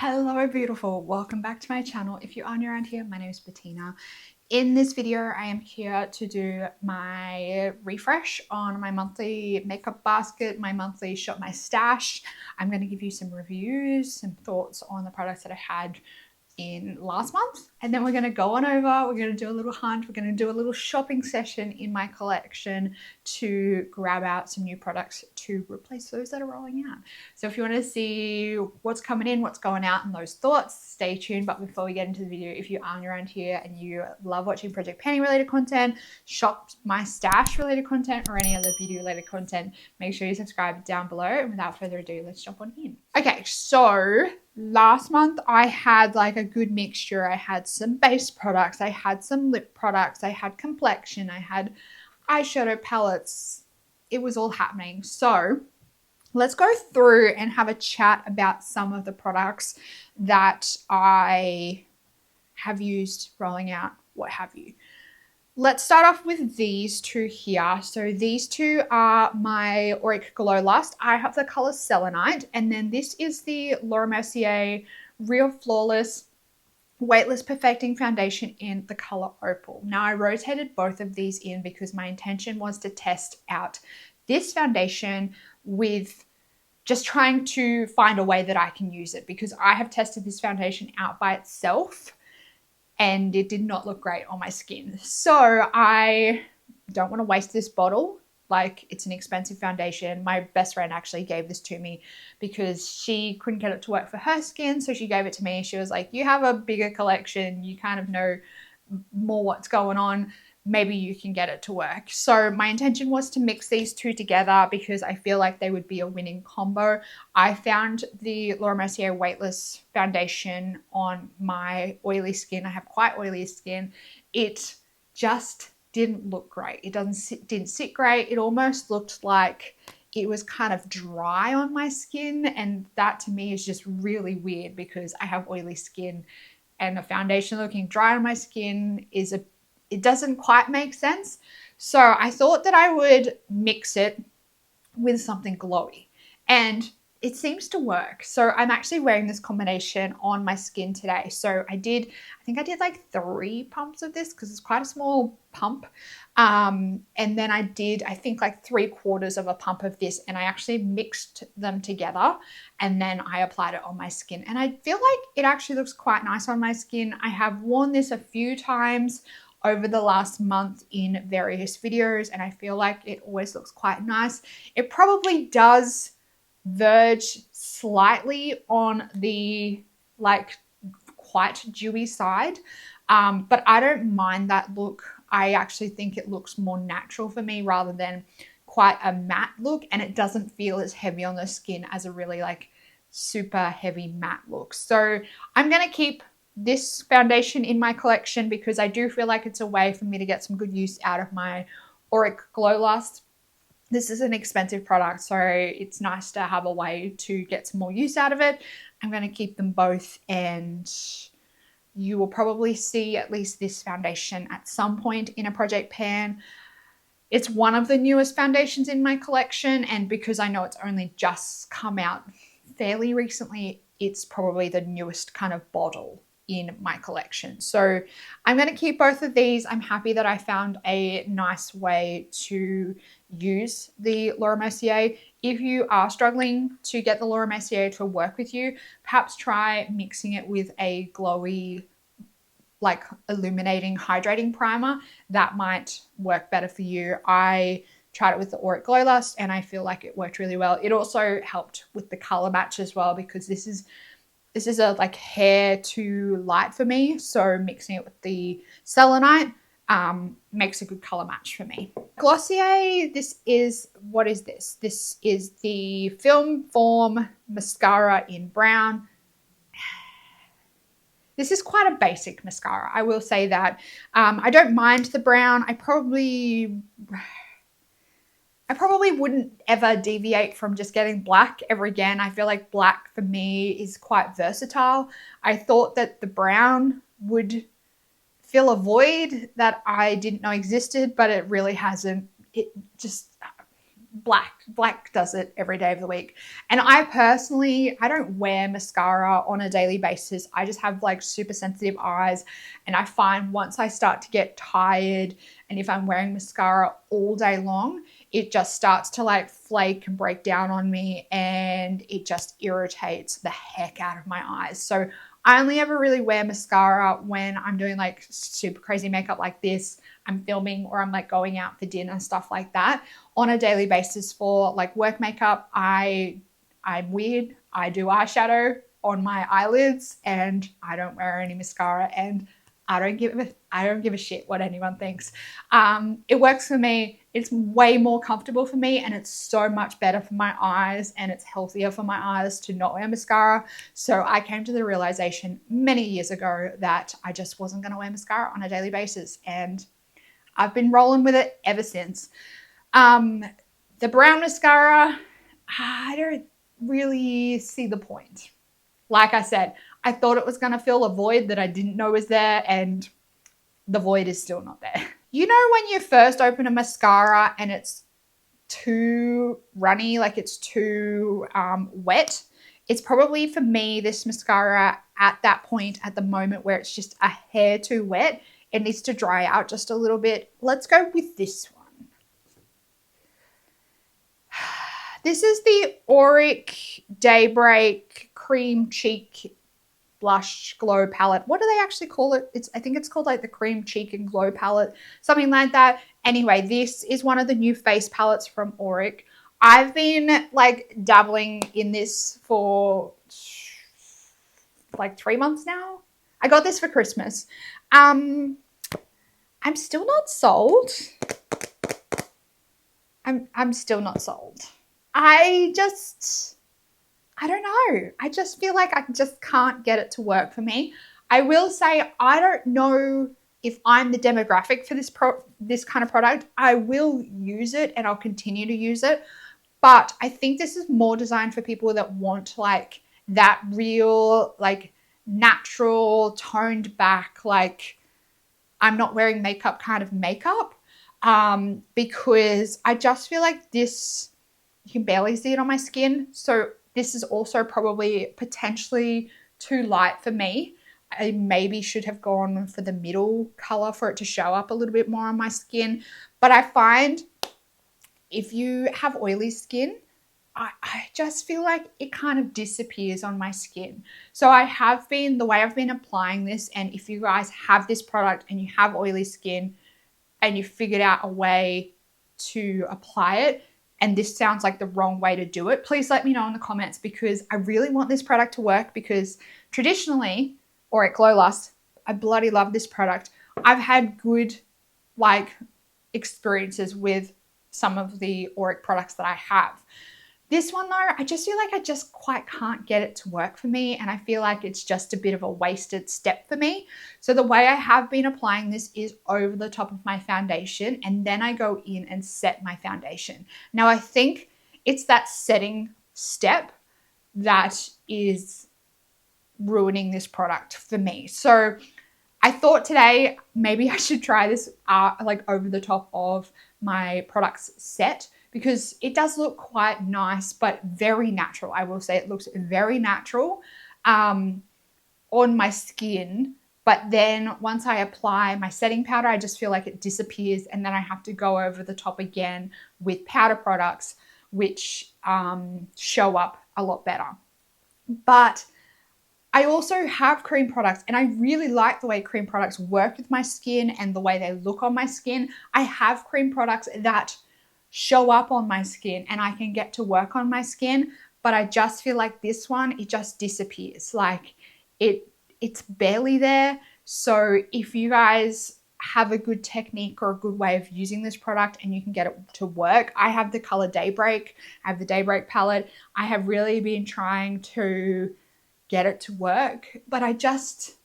Hello beautiful, welcome back to my channel. If you are new around here, my name is Bettina. In this video, I am here to do my refresh on my monthly makeup basket, my monthly shop my stash. I'm going to give you some reviews, some thoughts on the products that I had in last month, and then we're going to go on over, we're going to do a little hunt, we're going to do a little shopping session in my collection to grab out some new products to replace those that are rolling out. So if you want to see what's coming in, what's going out, and those thoughts, stay tuned. But before we get into the video, if you aren't around here and you love watching Project Penny related content, shop my stash related content, or any other beauty related content, make sure you subscribe down below. And without further ado, let's jump on in. Okay, so last month I had like a good mixture. I had some base products, I had some lip products, I had complexion, I had eyeshadow palettes. It was all happening. So let's go through and have a chat about some of the products that I have used, rolling out, what have you. Let's start off with these two here. So these two are my Auric Glow Lust. I have the color Selenite, and then this is the Mercier Real Flawless Weightless Perfecting Foundation in the color Opal. Now I rotated both of these in because my intention was to test out this foundation with just trying to find a way that I can use it, because I have tested this foundation out by itself and it did not look great on my skin. So I don't want to waste this bottle. Like, it's an expensive foundation. My best friend actually gave this to me because she couldn't get it to work for her skin. So she gave it to me. She was like, you have a bigger collection. You kind of know more what's going on. Maybe you can get it to work. So my intention was to mix these two together because I feel like they would be a winning combo. I found the Mercier Weightless foundation on my oily skin. I have quite oily skin. It just didn't look great. It didn't sit great. It almost looked like it was kind of dry on my skin, and that to me is just really weird because I have oily skin, and a foundation looking dry on my skin it doesn't quite make sense. So I thought that I would mix it with something glowy, and it seems to work. So I'm actually wearing this combination on my skin today. So I think I did like 3 pumps of this because it's quite a small pump. And then I think like 3/4 of a pump of this, and I actually mixed them together and then I applied it on my skin. And I feel like it actually looks quite nice on my skin. I have worn this a few times over the last month in various videos, and I feel like it always looks quite nice. It probably does verge slightly on the like quite dewy side, but I don't mind that look. I actually think it looks more natural for me rather than quite a matte look, and it doesn't feel as heavy on the skin as a really like super heavy matte look. So I'm gonna keep this foundation in my collection because I do feel like it's a way for me to get some good use out of my Auric Glow Lust. This is an expensive product, so it's nice to have a way to get some more use out of it. I'm going to keep them both, and you will probably see at least this foundation at some point in a project pan. It's one of the newest foundations in my collection, and because I know it's only just come out fairly recently, it's probably the newest kind of bottle in my collection. So I'm going to keep both of these. I'm happy that I found a nice way to use the Mercier. If you are struggling to get the Mercier to work with you, perhaps try mixing it with a glowy, like illuminating, hydrating primer. That might work better for you. I tried it with the Auric Glow Lust and I feel like it worked really well. It also helped with the color match as well because this is a like hair too light for me, so mixing it with the Selenite makes a good color match for me. Glossier, what is this? This is the Film Form Mascara in brown. This is quite a basic mascara, I will say that. I don't mind the brown. I probably wouldn't ever deviate from just getting black ever again. I feel like black for me is quite versatile. I thought that the brown would fill a void that I didn't know existed, but it really hasn't. It just Black does it every day of the week. And I personally, I don't wear mascara on a daily basis. I just have like super sensitive eyes. And I find once I start to get tired and if I'm wearing mascara all day long, it just starts to like flake and break down on me and it just irritates the heck out of my eyes. So I only ever really wear mascara when I'm doing like super crazy makeup like this, I'm filming, or I'm like going out for dinner, stuff like that. On a daily basis for like work makeup, I'm weird. I do eyeshadow on my eyelids and I don't wear any mascara, and I don't give a shit what anyone thinks. It works for me. It's way more comfortable for me, and it's so much better for my eyes, and it's healthier for my eyes to not wear mascara. So I came to the realization many years ago that I just wasn't going to wear mascara on a daily basis, and I've been rolling with it ever since. The brown mascara, I don't really see the point. Like I said, I thought it was going to fill a void that I didn't know was there, and the void is still not there. You know when you first open a mascara and it's too runny, like it's too wet? It's probably for me, this mascara at that point, at the moment where it's just a hair too wet. It needs to dry out just a little bit. Let's go with this one. This is the Auric Daybreak Cream Cheek Blush Glow Palette. What do they actually call it? I think it's called like the Cream Cheek and Glow Palette, something like that. Anyway, this is one of the new face palettes from Auric. I've been like dabbling in this for like 3 months now. I got this for Christmas. I'm still not sold. I'm still not sold. I don't know. I just feel like I just can't get it to work for me. I will say I don't know if I'm the demographic for this kind of product. I will use it and I'll continue to use it. But I think this is more designed for people that want like that real, like natural, toned back, like I'm not wearing makeup kind of makeup. Because I just feel like this, you can barely see it on my skin. So this is also probably potentially too light for me. I maybe should have gone for the middle color for it to show up a little bit more on my skin. But I find if you have oily skin, I just feel like it kind of disappears on my skin. So the way I've been applying this, and if you guys have this product and you have oily skin and you figured out a way to apply it, and this sounds like the wrong way to do it, please let me know in the comments, because I really want this product to work. Because traditionally, Auric Glow Lust, I bloody love this product. I've had good like experiences with some of the Auric products that I have. This one though, I just feel like I just quite can't get it to work for me, and I feel like it's just a bit of a wasted step for me. So the way I have been applying this is over the top of my foundation, and then I go in and set my foundation. Now I think it's that setting step that is ruining this product for me. So I thought today maybe I should try this like over the top of my products set, because it does look quite nice, but very natural. I will say it looks very natural on my skin. But then once I apply my setting powder, I just feel like it disappears, and then I have to go over the top again with powder products, which show up a lot better. But I also have cream products, and I really like the way cream products work with my skin and the way they look on my skin. I have cream products that show up on my skin and I can get to work on my skin, but I just feel like this one, it just disappears. Like it's barely there. So if you guys have a good technique or a good way of using this product and you can get it to work, I have the color Daybreak. I have the Daybreak palette. I have really been trying to get it to work, but I just,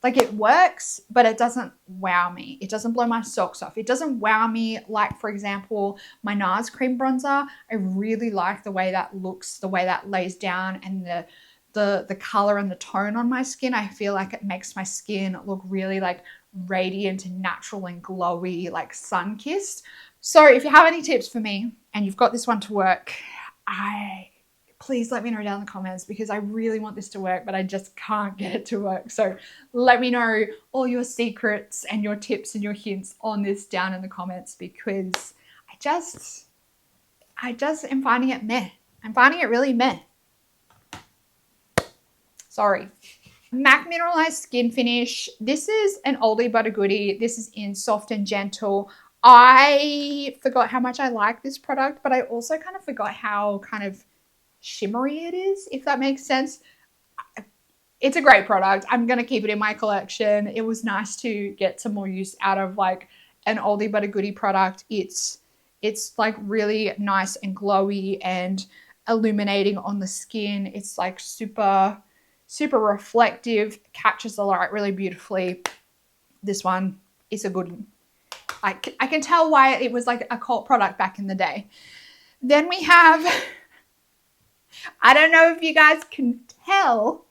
like, it works, but it doesn't wow me. It doesn't blow my socks off. It doesn't wow me like, for example, my NARS cream bronzer. I really like the way that looks, the way that lays down, and the color and the tone on my skin. I feel like it makes my skin look really like radiant and natural and glowy, like sun-kissed. So if you have any tips for me and you've got this one to work, please let me know down in the comments, because I really want this to work, but I just can't get it to work. So let me know all your secrets and your tips and your hints on this down in the comments, because I just am finding it meh. I'm finding it really meh. Sorry. MAC Mineralized Skin Finish. This is an oldie but a goodie. This is in Soft and Gentle. I forgot how much I like this product, but I also kind of forgot how kind of shimmery it is, if that makes sense. It's a great product. I'm going to keep it in my collection. It was nice to get some more use out of like an oldie but a goodie product. It's like really nice and glowy and illuminating on the skin. It's like super reflective, catches the light really beautifully. This one is a good one. I can tell why it was like a cult product back in the day. Then we have, I don't know if you guys can tell,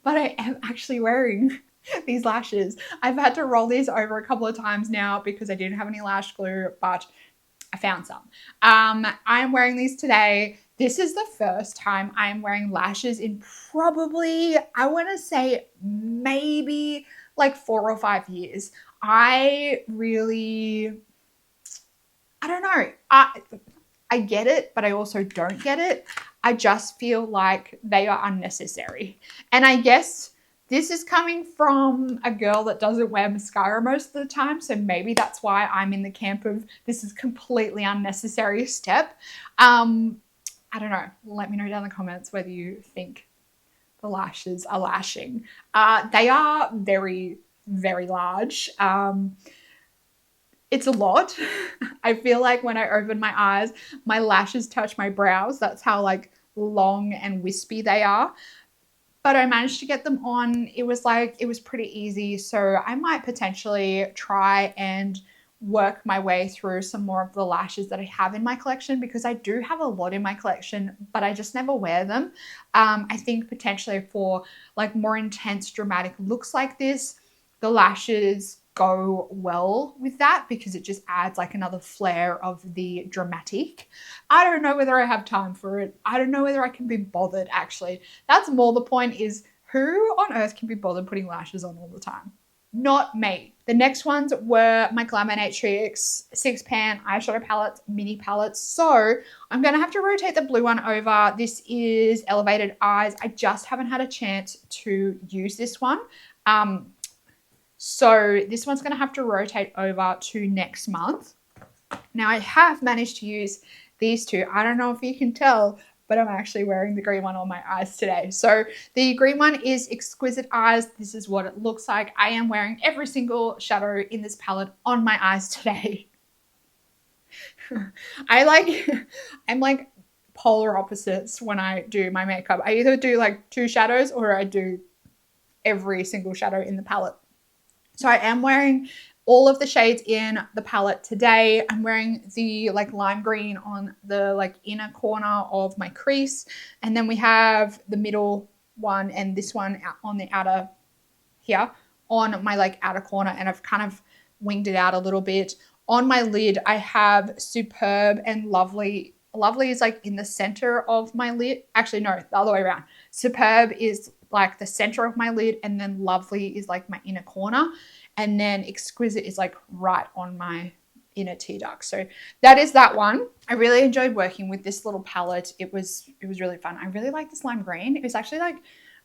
but I am actually wearing these lashes. I've had to roll these over a couple of times now because I didn't have any lash glue, but I found some. I'm wearing these today. This is the first time I'm wearing lashes in probably, I want to say maybe like 4 or 5 years. I don't know. I get it, but I also don't get it. I just feel like they are unnecessary. And I guess this is coming from a girl that doesn't wear mascara most of the time, so maybe that's why I'm in the camp of this is completely unnecessary step. I don't know. Let me know down in the comments whether you think the lashes are lashing. They are very, very large. It's a lot. I feel like when I open my eyes, my lashes touch my brows. That's how like long and wispy they are. But I managed to get them on. It was pretty easy. So I might potentially try and work my way through some more of the lashes that I have in my collection, because I do have a lot in my collection, but I just never wear them. I think potentially for like more intense dramatic looks like this, the lashes go well with that, because it just adds like another flare of the dramatic. I don't know whether I have time for it. I don't know whether I can be bothered, actually. That's more the point, is who on earth can be bothered putting lashes on all the time? Not me. The next ones were my Glaminatrix 6-pan eyeshadow palettes, mini palettes. So I'm going to have to rotate the blue one over. This is Elevated Eyes. I just haven't had a chance to use this one. So this one's going to have to rotate over to next month. Now I have managed to use these two. I don't know if you can tell, but I'm actually wearing the green one on my eyes today. So the green one is Exquisite Eyes. This is what it looks like. I am wearing every single shadow in this palette on my eyes today. I'm like polar opposites when I do my makeup. I either do like 2 shadows or I do every single shadow in the palette. So I am wearing all of the shades in the palette today. I'm wearing the like lime green on the like inner corner of my crease. And then we have the middle one and this one on the outer here on my like outer corner. And I've kind of winged it out a little bit. On my lid, I have Superb and Lovely. Lovely is like in the center of my lid. Actually, no, the other way around. Superb is like the center of my lid, and then Lovely is like my inner corner, and then Exquisite is like right on my inner tear duct. So that is that one. I really enjoyed working with this little palette. It was really fun. I really like this lime green. It was actually like,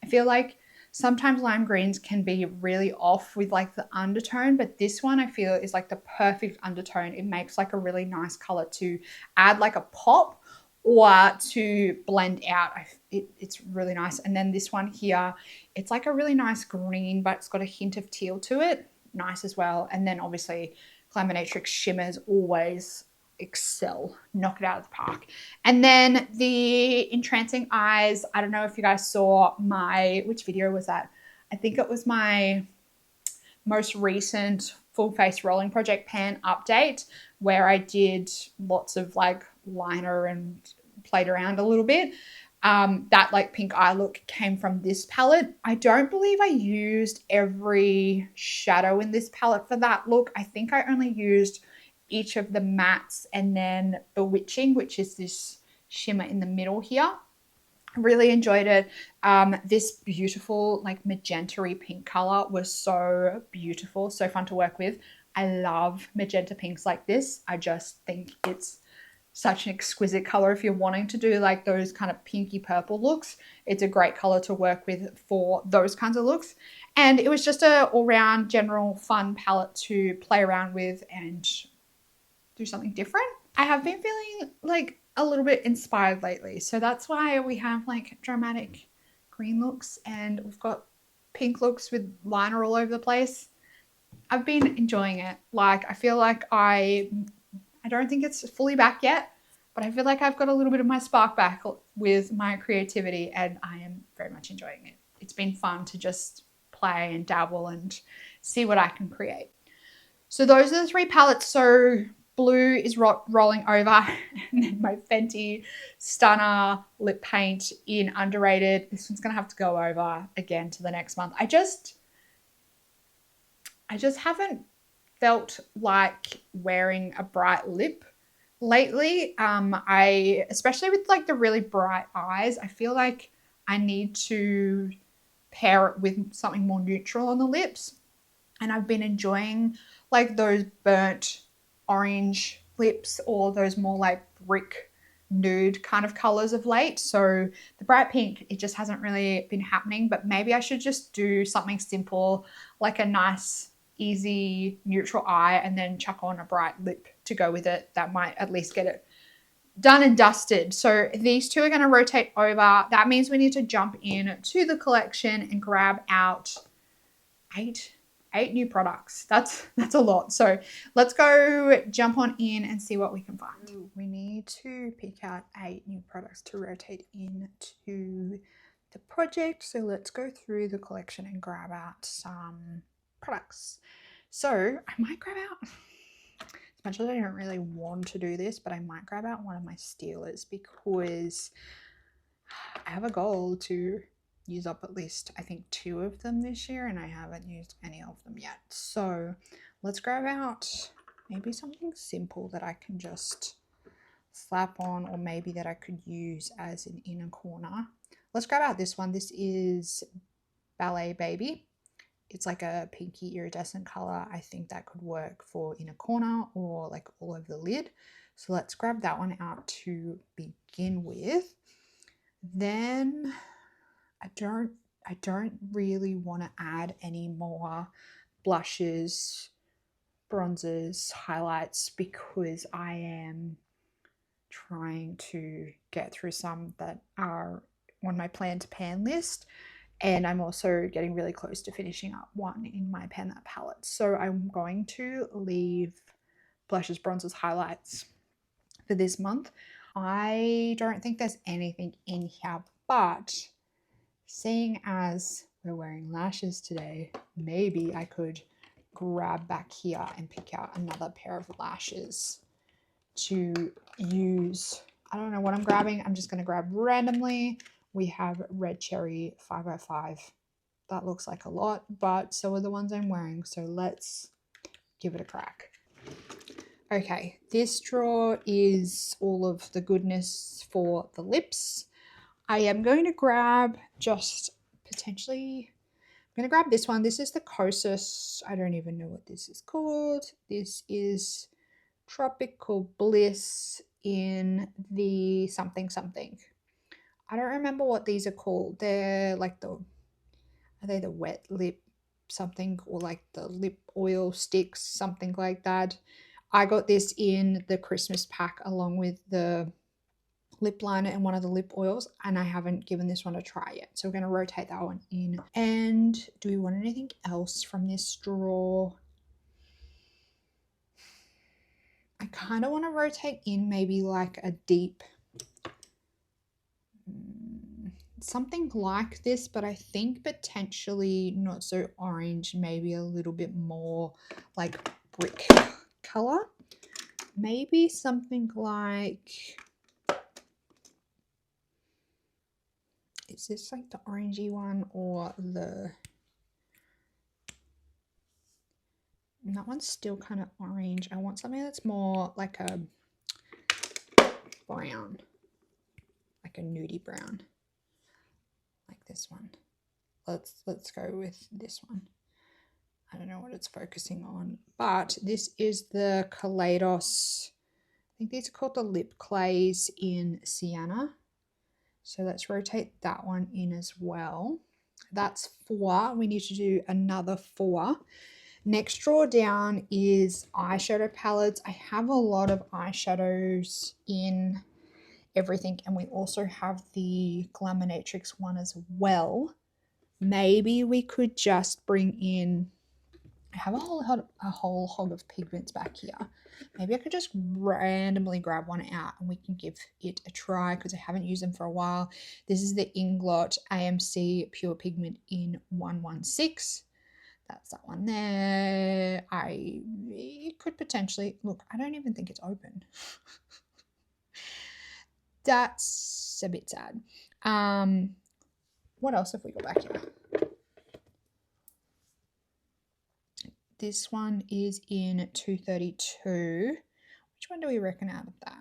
I feel like sometimes lime greens can be really off with like the undertone, but this one I feel is like the perfect undertone. It makes like a really nice color to add like a pop or to blend out. It's really nice. And then this one here, it's like a really nice green, but it's got a hint of teal to it. Nice as well. And then obviously Glaminatrix shimmers always excel, knock it out of the park. And then the Entrancing Eyes, I don't know if you guys saw which video was that? I think it was my most recent full face rolling project pan update, where I did lots of like liner and played around a little bit. That like pink eye look came from this palette. I don't believe I used every shadow in this palette for that look. I think I only used each of the mattes, and then Bewitching, which is this shimmer in the middle here. I really enjoyed it. This beautiful like magenta-y pink color was so beautiful, so fun to work with. I love magenta pinks like this. I just think it's such an exquisite color if you're wanting to do like those kind of pinky purple looks. It's a great color to work with for those kinds of looks. And it was just a all-round general fun palette to play around with and do something different. I have been feeling like a little bit inspired lately, so that's why we have like dramatic green looks and we've got pink looks with liner all over the place. I've been enjoying it. Like I feel like I don't think it's fully back yet, but I feel like I've got a little bit of my spark back with my creativity and I am very much enjoying it. It's been fun to just play and dabble and see what I can create. So those are the three palettes. So blue is rolling over, and then my Fenty Stunna lip paint in Underrated. This one's gonna have to go over again to the next month. I just haven't felt like wearing a bright lip lately. Especially with like the really bright eyes, I feel like I need to pair it with something more neutral on the lips. And I've been enjoying like those burnt orange lips or those more like brick nude kind of colors of late. So the bright pink, it just hasn't really been happening, but maybe I should just do something simple, like a nice, easy neutral eye and then chuck on a bright lip to go with it. That might at least get it done and dusted. So these two are going to rotate over. That means we need to jump in to the collection and grab out eight new products. That's a lot. So let's go jump on in and see what we can find. We need to pick out 8 new products to rotate into the project. So let's go through the collection and grab out some products. So I might grab out, as much as I don't really want to do this, but I might grab out one of my Stilas because I have a goal to use up at least I think 2 of them this year and I haven't used any of them yet. So let's grab out maybe something simple that I can just slap on, or maybe that I could use as an inner corner. Let's grab out this one. This is Ballet Baby. It's like a pinky iridescent color. I think that could work for inner corner or like all over the lid. So let's grab that one out to begin with. Then I don't really want to add any more blushes, bronzers, highlights, because I am trying to get through some that are on my plan to pan list, and I'm also getting really close to finishing up one in my pan that palette. So I'm going to leave blushes, bronzers, highlights for this month. I don't think there's anything in here, but seeing as we're wearing lashes today, maybe I could grab back here and pick out another pair of lashes to use. I don't know what I'm grabbing. I'm just going to grab randomly. We have Red Cherry 505. That looks like a lot, but so are the ones I'm wearing. So let's give it a crack. Okay, this drawer is all of the goodness for the lips. I am going to grab just potentially, I'm going to grab this one. This is the Kosas. I don't even know what this is called. This is Tropical Bliss in the something something. I don't remember what these are called. They're like are they the wet lip something, or like the lip oil sticks, something like that. I got this in the Christmas pack along with the lip liner and one of the lip oils, and I haven't given this one a try yet, so we're going to rotate that one in. And do we want anything else from this drawer? I kind of want to rotate in maybe like a deep something like this, but I think potentially not so orange, maybe a little bit more like brick color. Maybe something like, is this like the orangey one or the, And that one's still kind of orange. I want something that's more like a brown, like a nudie brown, like this one. Let's go with this one. I don't know what it's focusing on, but this is the Kaleidos. I think these are called the lip clays in Sienna. So let's rotate that one in as well. That's 4. We need to do another 4. Next drawer down is eyeshadow palettes. I have a lot of eyeshadows in everything, and we also have the Glaminatrix one as well. Maybe we could just bring in, I have a whole hog of pigments back here. Maybe I could just randomly grab one out and we can give it a try because I haven't used them for a while. This is the Inglot AMC Pure Pigment in 116. That's that one there. It could potentially, look, I don't even think it's open. That's a bit sad. What else have we got back here? This one is in 232. Which one do we reckon out of that?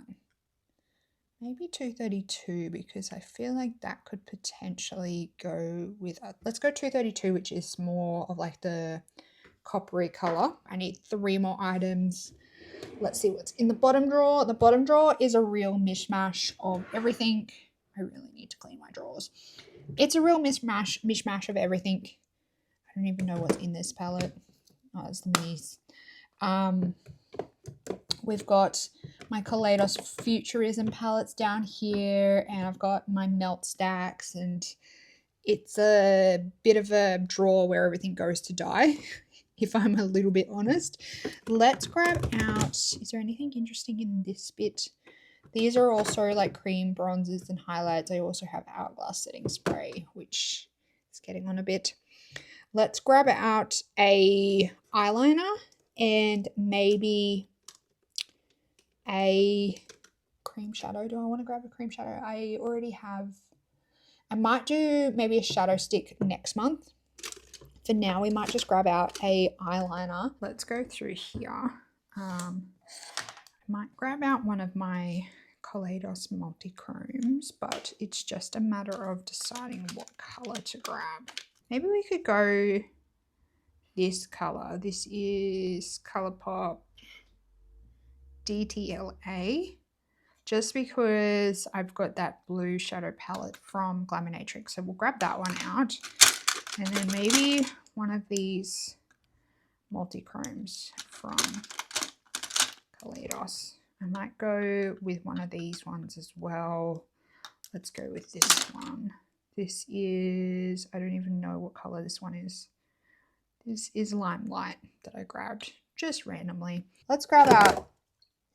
Maybe 232 because I feel like that could potentially go with, let's go 232, which is more of like the coppery color. I need 3 more items. Let's see what's in the bottom drawer. The bottom drawer is a real mishmash of everything. I really need to clean my drawers. It's a real mishmash of everything. I don't even know what's in this palette. Oh, it's the minis. We've got my Kaleidos Futurism palettes down here, and I've got my melt stacks, and it's a bit of a drawer where everything goes to die, if I'm a little bit honest. Let's grab out, is there anything interesting in this bit? These are also like cream bronzes and highlights. I also have Hourglass setting spray, which is getting on a bit. Let's grab out a eyeliner and maybe a cream shadow. Do I want to grab a cream shadow? I already have. I might do maybe a shadow stick next month. For now, we might just grab out a eyeliner. Let's go through here. I might grab out one of my Kaleidos Multichromes, but it's just a matter of deciding what color to grab. Maybe we could go this color. This is Colourpop DTLA, just because I've got that blue shadow palette from Glaminatrix. So we'll grab that one out. And then maybe one of these Multichromes from Kaleidos. I might go with one of these ones as well. Let's go with this one. This is, I don't even know what color this one is. This is Limelight that I grabbed just randomly. Let's grab out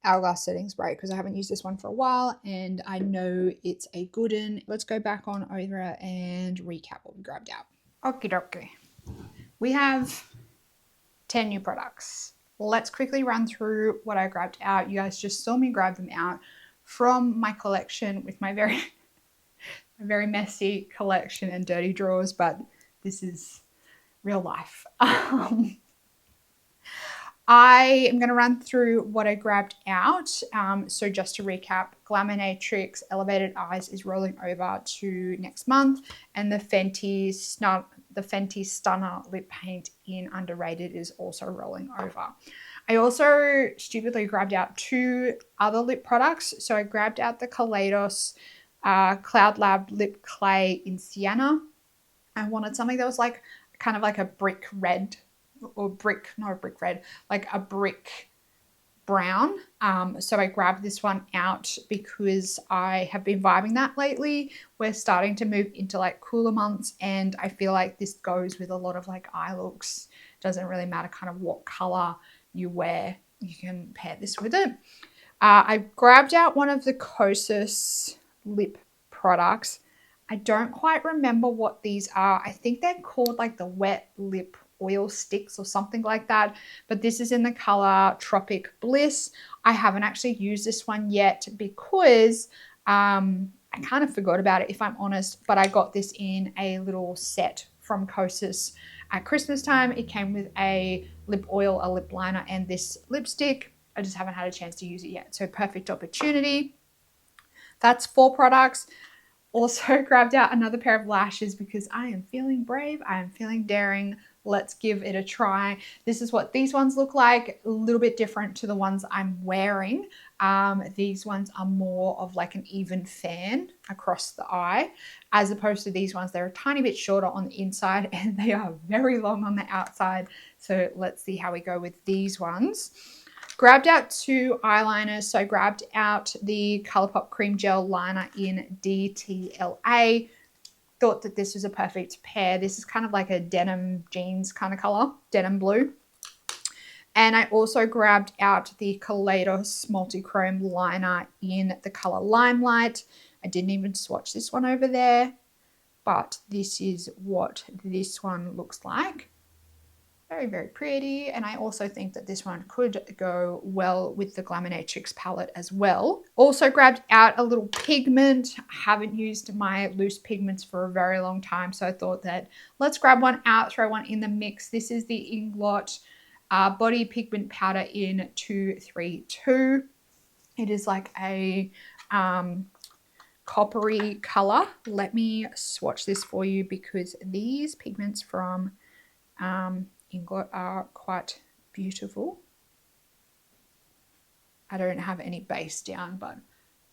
Hourglass setting spray because I haven't used this one for a while and I know it's a good one. Let's go back on over and recap what we grabbed out. Okie dokie. We have 10 new products. Let's quickly run through what I grabbed out. You guys just saw me grab them out from my collection with my very messy collection and dirty drawers, but this is real life. I am going to run through what I grabbed out. So just to recap, Glaminatrix Elevated Eyes is rolling over to next month, and the Fenty Stunna lip paint in Underrated is also rolling over. I also stupidly grabbed out 2 other lip products. So I grabbed out the Kaleidos Cloud Lab Lip Clay in Sienna. I wanted something that was like kind of like a brick red, or brick, not a brick red, like a brick brown. So I grabbed this one out because I have been vibing that lately. We're starting to move into like cooler months, and I feel like this goes with a lot of like eye looks. Doesn't really matter kind of what color you wear, you can pair this with it. I grabbed out one of the Kosas lip products. I don't quite remember what these are. I think they're called like the wet lip oil sticks or something like that, but this is in the color Tropic Bliss. I haven't actually used this one yet because I kind of forgot about it, if I'm honest, but I got this in a little set from Kosas at Christmas time. It came with a lip oil, a lip liner, and this lipstick. I just haven't had a chance to use it yet. So perfect opportunity. That's 4 products. Also grabbed out another pair of lashes because I am feeling brave. I am feeling daring. Let's give it a try. This is what these ones look like, a little bit different to the ones I'm wearing. These ones are more of like an even fan across the eye, as opposed to these ones. They're a tiny bit shorter on the inside and they are very long on the outside. So let's see how we go with these ones. Grabbed out 2 eyeliners. So I grabbed out the Colourpop Cream Gel Liner in DTLA. Thought that this was a perfect pair. This is kind of like a denim jeans kind of color, denim blue. And I also grabbed out the Kaleidos Multichrome Liner in the color Limelight. I didn't even swatch this one over there, but this is what this one looks like. Very, very pretty. And I also think that this one could go well with the Glaminatrix palette as well. Also grabbed out a little pigment. I haven't used my loose pigments for a very long time, so I thought that let's grab one out, throw one in the mix. This is the Inglot Body Pigment Powder in 232. It is like a coppery color. Let me swatch this for you because these pigments from Inglot are quite beautiful. I don't have any base down, but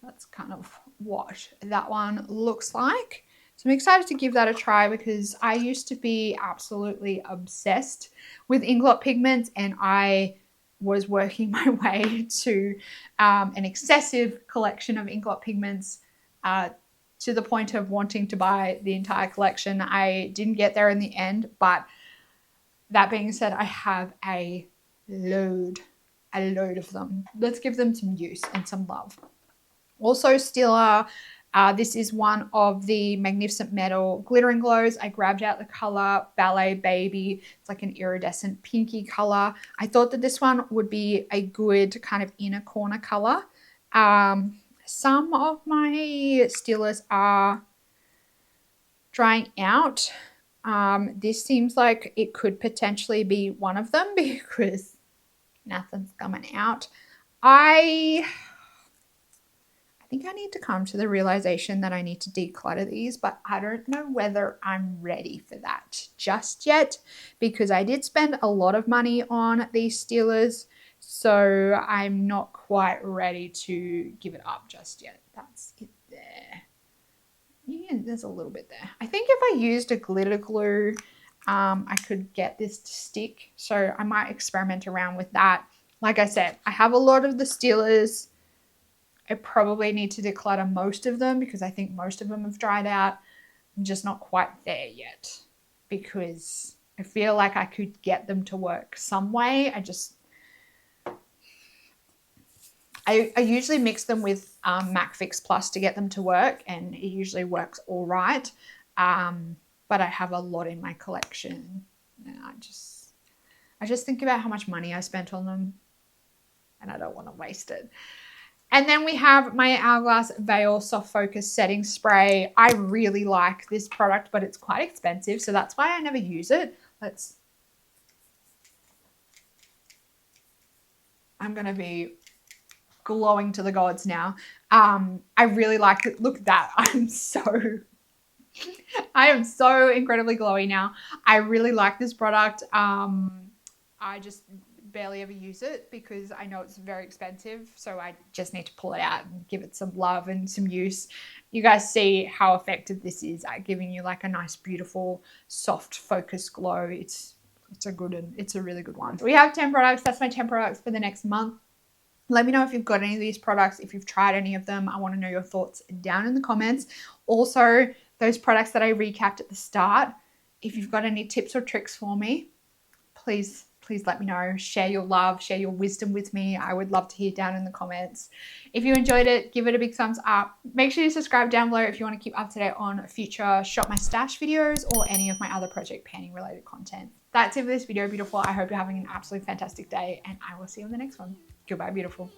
that's kind of what that one looks like. So I'm excited to give that a try because I used to be absolutely obsessed with Inglot pigments, and I was working my way to an excessive collection of Inglot pigments to the point of wanting to buy the entire collection. I didn't get there in the end, but that being said, I have a load of them. Let's give them some use and some love. Also Stila, this is one of the Magnificent Metal Glitter and Glows. I grabbed out the color Ballet Baby. It's like an iridescent pinky color. I thought that this one would be a good kind of inner corner color. Some of my Stilas are drying out. This seems like it could potentially be one of them because nothing's coming out. I think I need to come to the realization that I need to declutter these, but I don't know whether I'm ready for that just yet because I did spend a lot of money on these Stilas, so I'm not quite ready to give it up just yet. That's it there. Yeah, there's a little bit there. I think if I used a glitter glue, I could get this to stick. So I might experiment around with that. Like I said, I have a lot of the Stilas. I probably need to declutter most of them because I think most of them have dried out. I'm just not quite there yet because I feel like I could get them to work some way. I usually mix them with MAC Fix Plus to get them to work, and it usually works all right. But I have a lot in my collection, and I just think about how much money I spent on them, and I don't want to waste it. And then we have my Hourglass Veil Soft Focus Setting Spray. I really like this product, but it's quite expensive, so that's why I never use it. I'm going to be glowing to the gods now. I really like it. Look at that. I am so incredibly glowy now. I really like this product. I just barely ever use it because I know it's very expensive, so I just need to pull it out and give it some love and some use. You guys see how effective this is at giving you like a nice, beautiful, soft, focused glow. It's a good one. It's a really good one. We have 10 products. That's my 10 products for the next month. Let me know if you've got any of these products, if you've tried any of them. I want to know your thoughts down in the comments. Also, those products that I recapped at the start, if you've got any tips or tricks for me, please let me know. Share your love, share your wisdom with me. I would love to hear down in the comments. If you enjoyed it, give it a big thumbs up. Make sure you subscribe down below if you want to keep up to date on future Shop My Stash videos or any of my other project panning related content. That's it for this video, beautiful. I hope you're having an absolutely fantastic day, and I will see you in the next one. Goodbye, beautiful.